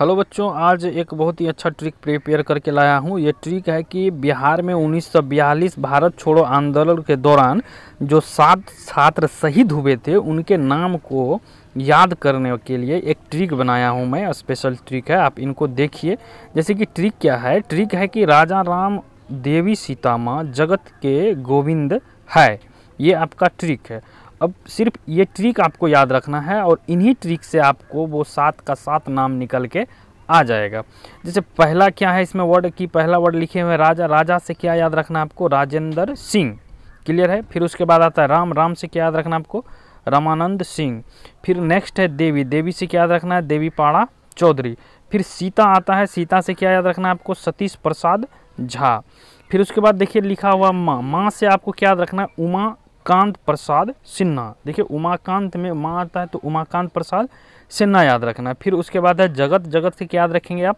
Hello बच्चों, आज एक बहुत ही अच्छा ट्रिक प्रिपेयर करके लाया हूँ। ये ट्रिक है कि बिहार में 1942 भारत छोड़ो आंदोलन के दौरान जो 7 छात्र शहीद हुए थे उनके नाम को याद करने के लिए एक ट्रिक बनाया हूँ मैं। स्पेशल ट्रिक है, आप इनको देखिए। जैसे कि ट्रिक क्या है, ट्रिक है कि राजा राम देवी सीता माँ जगत के गोविंद है। ये आपका ट्रिक है। अब सिर्फ ये ट्रिक आपको याद रखना है और इन्हीं ट्रिक से आपको वो 7 का 7 नाम निकल के आ जाएगा। जैसे पहला क्या है इसमें वर्ड की, पहला वर्ड लिखे हुए राजा। राजा से क्या याद रखना है आपको? राजेंद्र सिंह। क्लियर है। फिर उसके बाद आता है राम। राम से क्या याद रखना है आपको? रामानंद सिंह। फिर नेक्स्ट है देवी। देवी से क्या याद रखना है? देवी पाड़ा चौधरी। फिर सीता आता है। सीता से क्या याद रखना है आपको? सतीश प्रसाद झा। फिर उसके बाद देखिए लिखा हुआ माँ। माँ से आपको क्या याद रखना है? उमाकांत प्रसाद सिन्हा। देखिए उमाकांत में माँ आता है तो उमाकांत प्रसाद सिन्हा याद रखना है। फिर उसके बाद है जगत। जगत से क्या याद रखेंगे आप?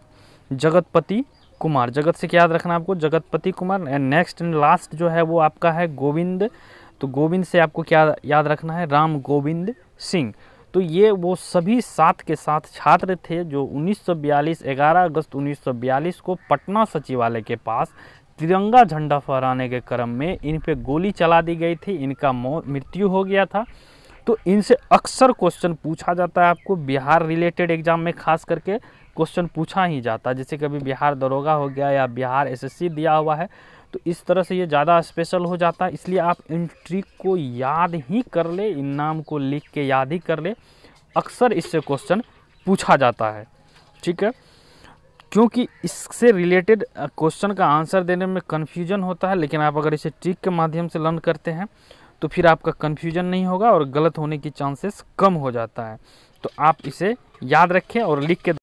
जगतपति कुमार। जगत से क्या याद रखना है आपको? Jagatpati Kumar. And next and last जो है वो आपका है गोविंद। तो गोविंद से आपको क्या याद रखना है? राम गोविंद सिंह। तो ये वो सभी 7 के 7 छात्र थे जो 1942 11 अगस्त 1942 को पटना सचिवालय के पास तिरंगा झंडा फहराने के क्रम में इन पे गोली चला दी गई थी। इनका मृत्यु हो गया था। तो इनसे अक्सर क्वेश्चन पूछा जाता है। आपको बिहार रिलेटेड एग्जाम में खास करके क्वेश्चन पूछा ही जाता है। जैसे कभी बिहार दरोगा हो गया या बिहार एसएससी दिया हुआ है, तो इस तरह से ये ज़्यादा स्पेशल हो जाता है। इसलिए आप इन ट्रिक को याद ही कर ले, इन नाम को लिख के याद ही कर ले। अक्सर इससे क्वेश्चन पूछा जाता है, ठीक है। क्योंकि इससे रिलेटेड क्वेश्चन का आंसर देने में कन्फ्यूजन होता है, लेकिन आप अगर इसे ट्रिक के माध्यम से लर्न करते हैं तो फिर आपका कन्फ्यूजन नहीं होगा और गलत होने की चांसेस कम हो जाता है। तो आप इसे याद रखें और लिख के